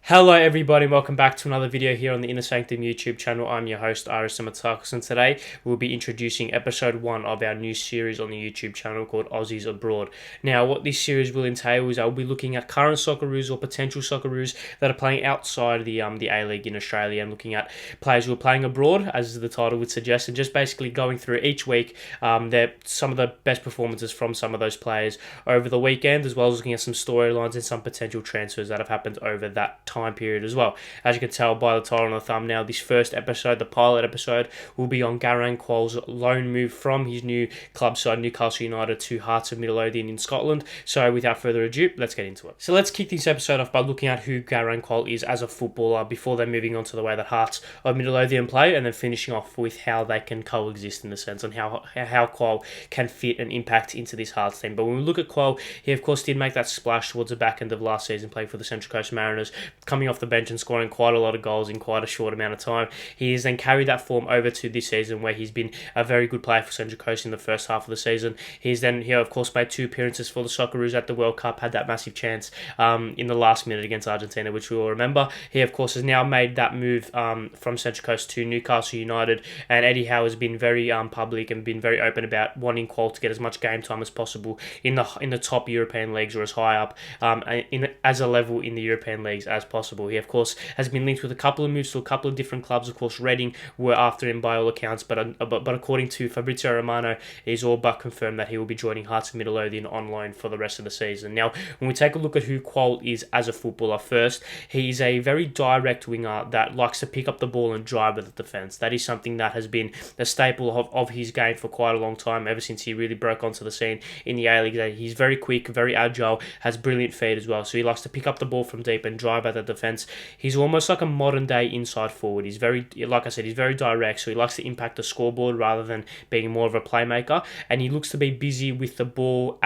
Hello everybody, welcome back to another video here on the Inner Sanctum YouTube channel. I'm your host Ari Stamatakos, and today we'll be introducing episode 1 of our new series on the YouTube channel called Aussies Abroad. Now what this series will entail is I'll be looking at current Socceroos or potential Socceroos that are playing outside of the A-League in Australia, and looking at players who are playing abroad, as the title would suggest, and just basically going through each week some of the best performances from some of those players over the weekend, as well as looking at some storylines and some potential transfers that have happened over that time period as well. As you can tell by the title and the thumbnail, this first episode, the pilot episode, will be on Garang Kuol's loan move from his new club side, Newcastle United, to Heart of Midlothian in Scotland. So without further ado, let's get into it. So let's kick this episode off by looking at who Garang Kuol is as a footballer before then moving on to the way that Hearts of Midlothian play, and then finishing off with how they can coexist in a sense, and how Kuol can fit and impact into this Hearts team. But when we look at Kuol, he of course did make that splash towards the back end of last season, playing for the Central Coast Mariners, coming off the bench and scoring quite a lot of goals in quite a short amount of time. He has then carried that form over to this season, where he's been a very good player for Central Coast in the first half of the season. He of course made 2 appearances for the Socceroos at the World Cup, had that massive chance in the last minute against Argentina, which we all remember. He of course has now made that move from Central Coast to Newcastle United, and Eddie Howe has been very public and been very open about wanting Kuol to get as much game time as possible in the top European leagues, or as high up as a level in the European leagues as possible. He of course has been linked with a couple of moves to a couple of different clubs. Of course, Reading were after him by all accounts, but according to Fabrizio Romano, it is all but confirmed that he will be joining Hearts of Midlothian on loan for the rest of the season. Now, when we take a look at who Kuol is as a footballer first, he's a very direct winger that likes to pick up the ball and drive at the defence. That is something that has been a staple of his game for quite a long time, ever since he really broke onto the scene in the A-League. He's very quick, very agile, has brilliant feet as well, so he likes to pick up the ball from deep and drive at the defence. He's almost like a modern day inside forward. He's very, like I said, he's very direct, so he likes to impact the scoreboard rather than being more of a playmaker, and he looks to be busy with the ball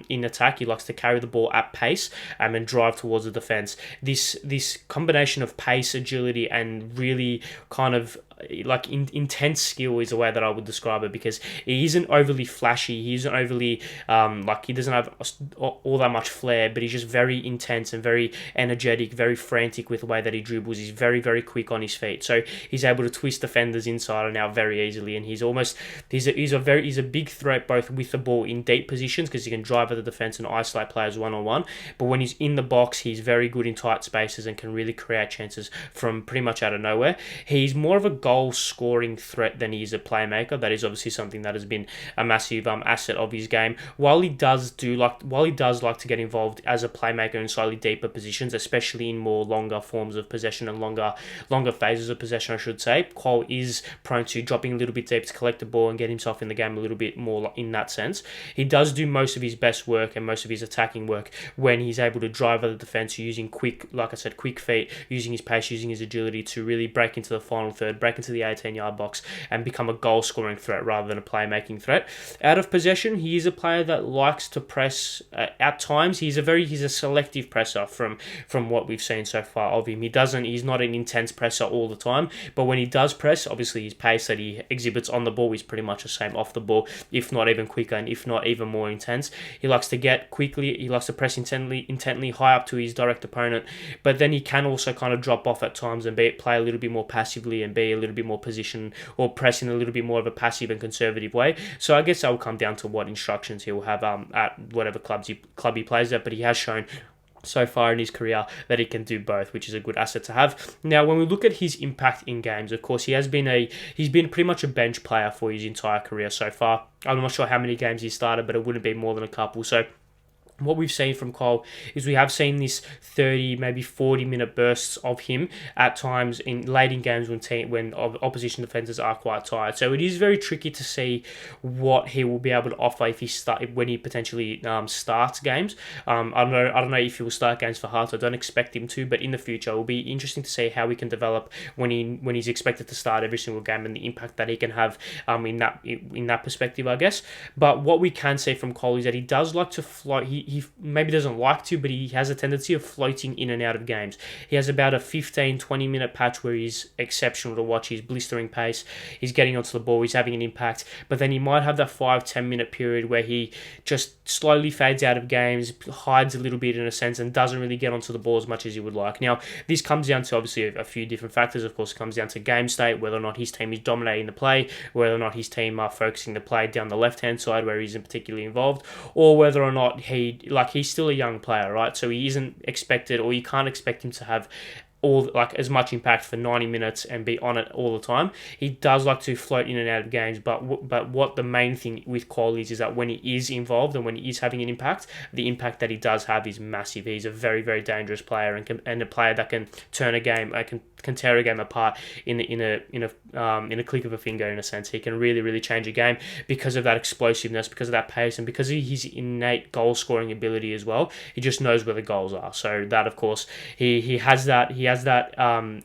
in attack. He likes to carry the ball at pace and drive towards the defence. This combination of pace, agility, and really kind of like intense skill is the way that I would describe it, because he isn't overly flashy, he isn't overly he doesn't have all that much flair, but he's just very intense and very energetic, very frantic with the way that he dribbles. He's very, very quick on his feet, so he's able to twist defenders inside and out very easily, and he's a big threat both with the ball in deep positions, because he can drive at the defence and isolate players one-on-one, but when he's in the box, he's very good in tight spaces and can really create chances from pretty much out of nowhere. He's more of a goal-scoring threat than he is a playmaker. That is obviously something that has been a massive asset of his game. While he does like to get involved as a playmaker in slightly deeper positions, especially in more longer forms of possession and longer phases of possession, I should say, Kuol is prone to dropping a little bit deep to collect the ball and get himself in the game a little bit more in that sense. He does do most of his best work and most of his attacking work when he's able to drive at the defence using quick feet, using his pace, using his agility to really break into the final third, break into the 18-yard box and become a goal-scoring threat rather than a playmaking threat. Out of possession, he is a player that likes to press at times. He's a selective presser from what we've seen so far of him. He's not an intense presser all the time, but when he does press, obviously his pace that he exhibits on the ball is pretty much the same off the ball, if not even quicker and if not even more intense. He likes to get quickly, he likes to press intently high up to his direct opponent, but then he can also kind of drop off at times and play a little bit more passively and be a little bit more position or press in a little bit more of a passive and conservative way. So I guess that will come down to what instructions he will have at whatever club he plays at, but he has shown so far in his career that he can do both, which is a good asset to have. Now, when we look at his impact in games, of course, he's been pretty much a bench player for his entire career so far. I'm not sure how many games he started, but it wouldn't be more than a couple. So what we've seen from Kuol is we have seen this 30, maybe 40-minute bursts of him at times in late in games when opposition defenders are quite tired. So it is very tricky to see what he will be able to offer when he potentially starts games. I don't know if he will start games for Hearts. I don't expect him to, but in the future it will be interesting to see how he can develop when he's expected to start every single game, and the impact that he can have in that perspective, I guess. But what we can see from Kuol is that he does like to float. He he maybe doesn't like to, but he has a tendency of floating in and out of games. He has about a 15-20 minute patch where he's exceptional to watch. He's blistering pace, he's getting onto the ball, he's having an impact, but then he might have that 5-10 minute period where he just slowly fades out of games, hides a little bit in a sense, and doesn't really get onto the ball as much as you would like. Now, this comes down to obviously a few different factors. Of course, it comes down to game state, whether or not his team is dominating the play, whether or not his team are focusing the play down the left-hand side where he isn't particularly involved, or whether or not he's still a young player, right? So he isn't expected, or you can't expect him to have as much impact for 90 minutes and be on it all the time. He does like to float in and out of games, but what the main thing with Kuol is that when he is involved and when he is having an impact, the impact that he does have is massive. He's a very, very dangerous player and a player that can turn a game, can tear a game apart in a click of a finger. In a sense, he can really, really change a game because of that explosiveness, because of that pace, and because of his innate goal scoring ability as well. He just knows where the goals are. So that, of course, he has that. He has that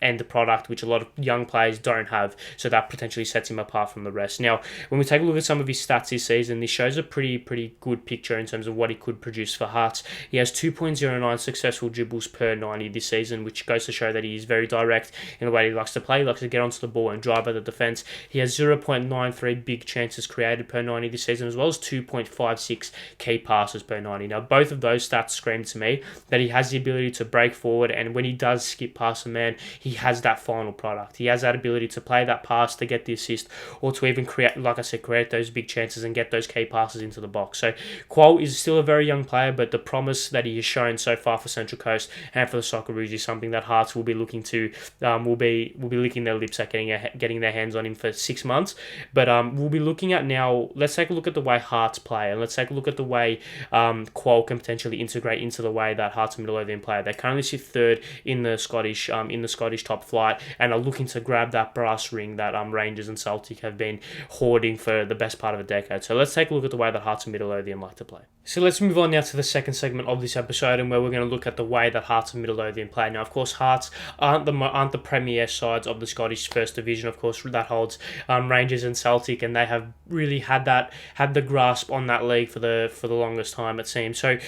end product which a lot of young players don't have. So that potentially sets him apart from the rest. Now, when we take a look at some of his stats this season, this shows a pretty good picture in terms of what he could produce for Hearts. He has 2.09 successful dribbles per 90 this season, which goes to show that he is very direct in the way he likes to play. He likes to get onto the ball and drive at the defence. He has 0.93 big chances created per 90 this season, as well as 2.56 key passes per 90. Now, both of those stats scream to me that he has the ability to break forward, and when he does skip past a man, he has that final product. He has that ability to play that pass, to get the assist, or to even create, like I said, create those big chances and get those key passes into the box. So Kuol is still a very young player, but the promise that he has shown so far for Central Coast and for the Socceroos is something that Hearts will be looking to, will be licking their lips at getting their hands on him for 6 months. But we'll be looking at now, let's take a look at the way Hearts play, and let's take a look at the way Kuol can potentially integrate into the way that Hearts of Midlothian play. They currently sit third in the Scottish top flight and are looking to grab that brass ring that Rangers and Celtic have been hoarding for the best part of a decade. So let's take a look at the way that Hearts of Midlothian like to play. So let's move on now to the second segment of this episode, and where we're going to look at the way that Hearts of Midlothian play. Now, of course, Hearts aren't the premier sides of the Scottish First Division. Of course, that holds Rangers and Celtic, and they have really had the grasp on that league for the longest time, it seems. So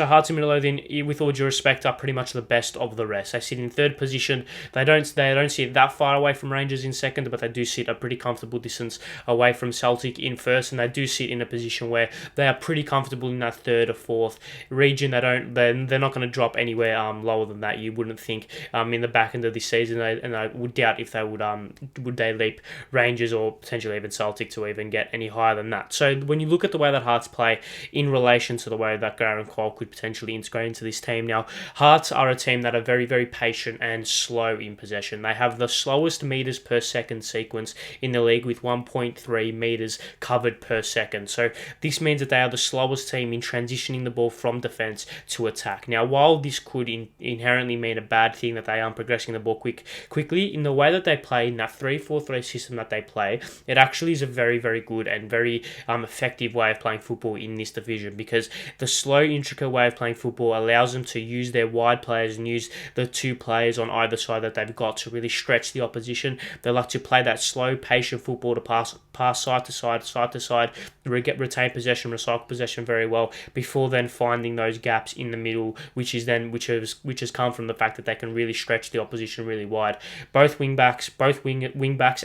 Hearts of Midlothian, with all due respect, are pretty much the best of the rest. They sit in third position. They don't sit that far away from Rangers in second, but they do sit a pretty comfortable distance away from Celtic in first, and they do sit in a position where they are pretty comfortable in that third or fourth region. They're not going to drop anywhere lower than that, you wouldn't think, in the back end of this season, and I would doubt if they would they leap Rangers or potentially even Celtic to even get any higher than that. So when you look at the way that Hearts play in relation to the way that Garang Kuol could potentially integrate into this team, now Hearts are a team that are very, very patient and slow in possession. They have the slowest meters per second sequence in the league, with 1.3 meters covered per second. So this means that they are the slowest team in transitioning the ball from defense to attack. Now, while this could inherently mean a bad thing that they aren't progressing the ball quickly, in the way that they play, in that 3-4-3 system that they play, it actually is a very, very good and very effective way of playing football in this division, because the slow, intricate way of playing football allows them to use their wide players and use the two players on either side that they've got to really stretch the opposition. They like to play that slow, patient football to pass side to side, retain possession, recycle possession very well, before then finding those gaps in the middle, which has come from the fact that they can really stretch the opposition really wide. Both wingbacks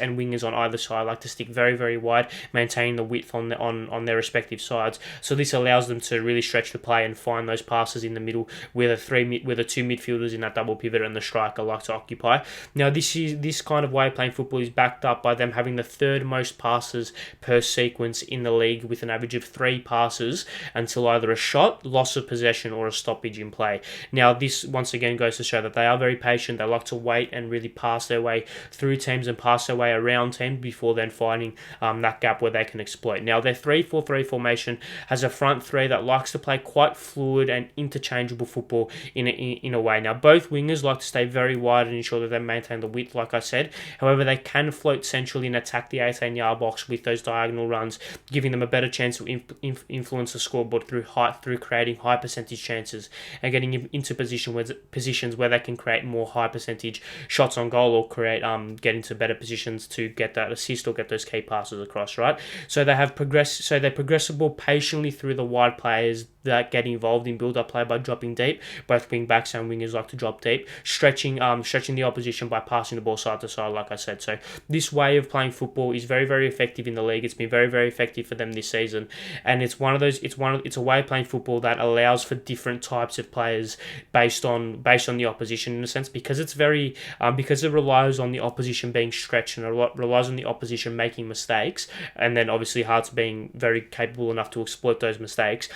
and wingers on either side like to stick very, very wide, maintaining the width on their respective sides. So this allows them to really stretch the play and find those passes in the middle where the two midfielders in that double pivot and the striker like to occupy. Now, this kind of way of playing football is backed up by them having the third most passes per sequence in the league, with an average of 3 passes until either a shot, loss of possession, or a stoppage in play. Now, this once again goes to show that they are very patient. They like to wait and really pass their way through teams and pass their way around teams before then finding that gap where they can exploit. Now, their 3-4-3 formation has a front three that likes to play quite fluid and interchangeable football in a way. Now, both wingers like to stay very wide and ensure that they maintain the width, like I said. However, they can float centrally and attack the 18-yard box with those diagonal runs, giving them a better chance to influence the scoreboard through height, through creating high percentage chances and getting into positions where they can create more high percentage shots on goal, or get into better positions to get that assist or get those key passes across, right? So they're progressible patiently through the wide players get involved in build-up play by dropping deep. Both wing backs and wingers like to drop deep, stretching the opposition by passing the ball side to side, like I said. So this way of playing football is very, very effective in the league. It's been very, very effective for them this season, and it's a way of playing football that allows for different types of players based on the opposition, in a sense, because it's very because it relies on the opposition being stretched and it relies on the opposition making mistakes, and then obviously Hearts being very capable enough to exploit those mistakes.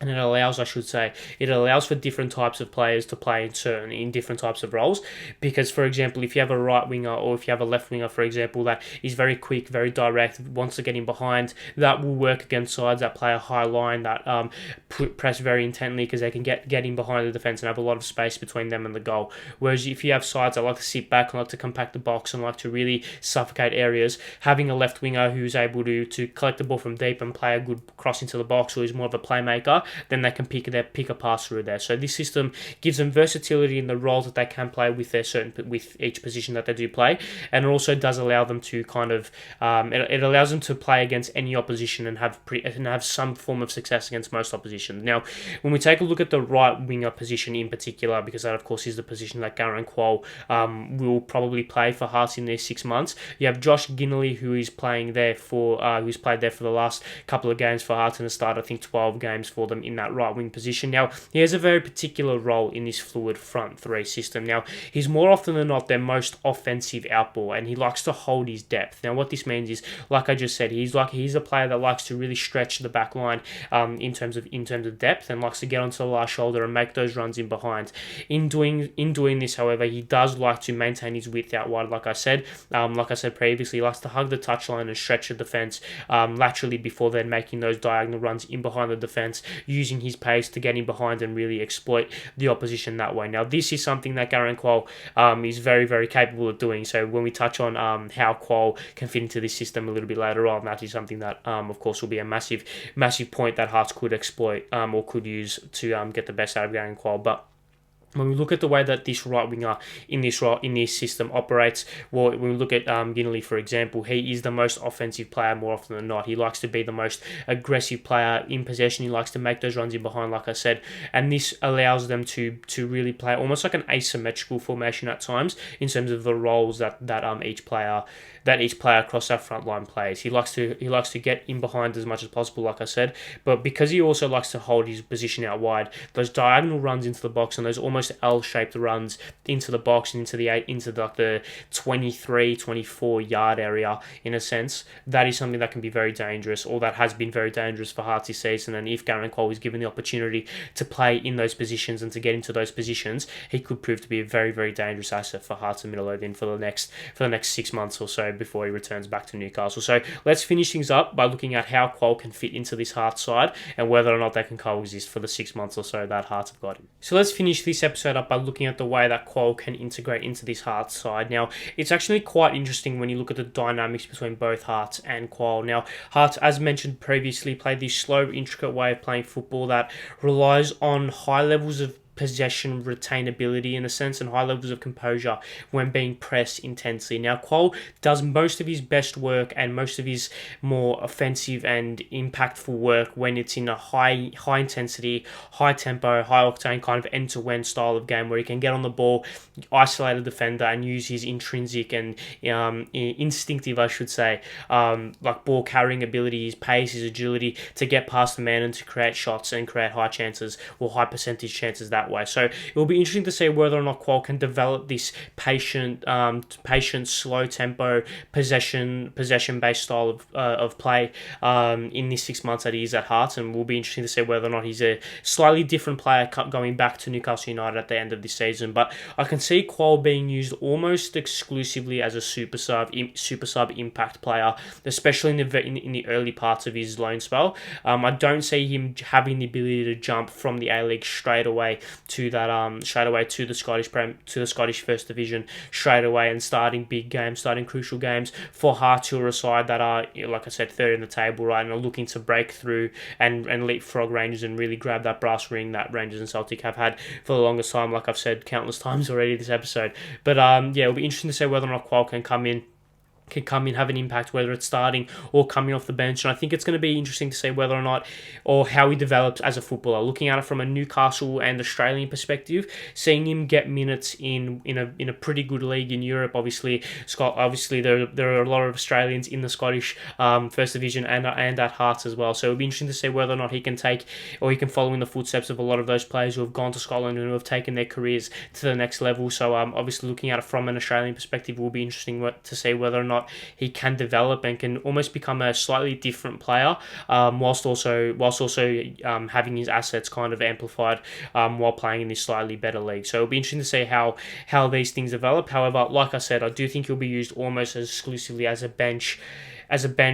It allows for different types of players to play in different types of roles. Because, for example, if you have a right winger or if you have a left winger, for example, that is very quick, very direct, wants to get in behind, that will work against sides that play a high line, that press very intently because they can get in behind the defence and have a lot of space between them and the goal. Whereas if you have sides that like to sit back and like to compact the box and like to really suffocate areas, having a left winger who's able to collect the ball from deep and play a good cross into the box, or is more of a playmaker, then they can pick a pass through there. So this system gives them versatility in the roles that they can play with each position that they do play, and it also does allow them to kind of it allows them to play against any opposition and have some form of success against most oppositions. Now, when we take a look at the right winger position in particular, because that of course is the position that Garang Kuol will probably play for Hearts in their 6 months, you have Josh Ginnerly, who is playing there who's played there for the last couple of games for Hearts and has started I think 12 games for them in that right wing position. Now, he has a very particular role in this fluid front three system. Now, he's more often than not their most offensive outball, and he likes to hold his depth. Now, what this means is, like I just said, he's a player that likes to really stretch the back line in terms of depth, and likes to get onto the last shoulder and make those runs in behind. In doing this, however, he does like to maintain his width out wide. Like I said previously, he likes to hug the touchline and stretch the defence laterally before then making those diagonal runs in behind the defence, using his pace to get in behind and really exploit the opposition that way. Now, this is something that Garang Kuol is very, very capable of doing. So when we touch on how Kuol can fit into this system a little bit later on, that is something that, of course, will be a massive, massive point that Hearts could exploit or could use to get the best out of Garang Kuol. But when we look at the way that this right winger in this system operates, well, when we look at Ginnerly, for example, he is the most offensive player more often than not. He likes to be the most aggressive player in possession. He likes to make those runs in behind, like I said, and this allows them to really play almost like an asymmetrical formation at times in terms of the roles that each player across that front line plays. He likes to get in behind as much as possible, like I said, but because he also likes to hold his position out wide, those diagonal runs into the box and those almost L-shaped runs into the box and into the 23, 24 yard area, in a sense, that is something that can be very dangerous, or that has been very dangerous for Hearts this season. And if Garang Kuol is given the opportunity to play in those positions and to get into those positions, he could prove to be a very, very dangerous asset for Hearts of Midlothian for the next 6 months or so before he returns back to Newcastle. So let's finish things up by looking at how Kuol can fit into this Hearts side and whether or not they can coexist for the 6 months or so that Hearts have got him. So let's finish this episode up by looking at the way that Kuol can integrate into this Hearts side. Now, it's actually quite interesting when you look at the dynamics between both Hearts and Kuol. Now, Hearts, as mentioned previously, play this slow, intricate way of playing football that relies on high levels of possession retainability, in a sense, and high levels of composure when being pressed intensely. Now, Kuol does most of his best work and most of his more offensive and impactful work when it's in a high intensity, high tempo, high octane kind of end-to-end style of game where he can get on the ball, isolate a defender, and use his intrinsic and instinctive, I should say, like ball carrying ability, his pace, his agility to get past the man and to create shots and create high chances or high percentage chances that way. So it will be interesting to see whether or not Kuol can develop this patient, slow tempo, possession-based style of play in this 6 months that he is at Hearts, and will be interesting to see whether or not he's a slightly different player going back to Newcastle United at the end of this season. But I can see Kuol being used almost exclusively as a super sub impact player, especially in the early parts of his loan spell. I don't see him having the ability to jump from the A-League straight away to the Scottish First Division straight away and starting big games, starting crucial games for Hearts, who are a side that are, like I said, third in the table, right, and are looking to break through and leapfrog Rangers and really grab that brass ring that Rangers and Celtic have had for the longest time, like I've said countless times already this episode. But it'll be interesting to see whether or not Kuol can come in, can come in, have an impact, whether it's starting or coming off the bench. And I think it's going to be interesting to see whether or not, or how he develops as a footballer. Looking at it from a Newcastle and Australian perspective, seeing him get minutes in a pretty good league in Europe. Obviously, there are a lot of Australians in the Scottish First Division and at Hearts as well. So it'll be interesting to see whether or not he can take, or he can follow in the footsteps of a lot of those players who have gone to Scotland and who have taken their careers to the next level. So obviously, looking at it from an Australian perspective, will be interesting to see whether or not he can develop and can almost become a slightly different player, whilst also having his assets kind of amplified while playing in this slightly better league. So it'll be interesting to see how these things develop. However, like I said, I do think he'll be used almost as exclusively as a bench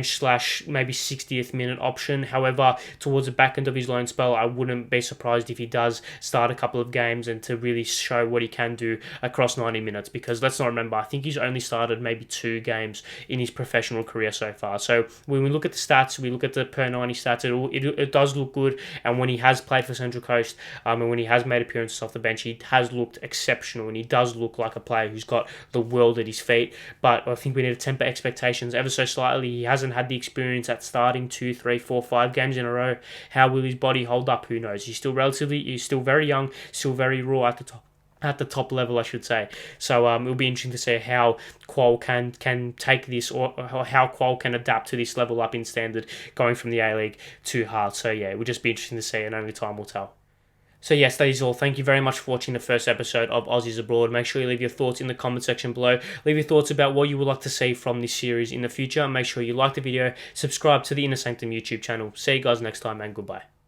slash maybe 60th minute option. However, towards the back end of his loan spell, I wouldn't be surprised if he does start a couple of games and to really show what he can do across 90 minutes, because let's not remember, I think he's only started maybe 2 games in his professional career so far. So when we look at the stats, we look at the per 90 stats, it does look good. And when he has played for Central Coast and when he has made appearances off the bench, he has looked exceptional, and he does look like a player who's got the world at his feet. But I think we need to temper expectations ever so slightly. He hasn't had the experience at starting 2, 3, 4, 5 games in a row. How will his body hold up? Who knows? He's still very young, still very raw at the top level, I should say. So it'll be interesting to see how Kuol can take this, or how Kuol can adapt to this level up in standard, going from the A-League to Hearts. So yeah, it will just be interesting to see, and only time will tell. So yes, that is all. Thank you very much for watching the first episode of Aussies Abroad. Make sure you leave your thoughts in the comment section below. Leave your thoughts about what you would like to see from this series in the future. And make sure you like the video, subscribe to the Inner Sanctum YouTube channel. See you guys next time, and goodbye.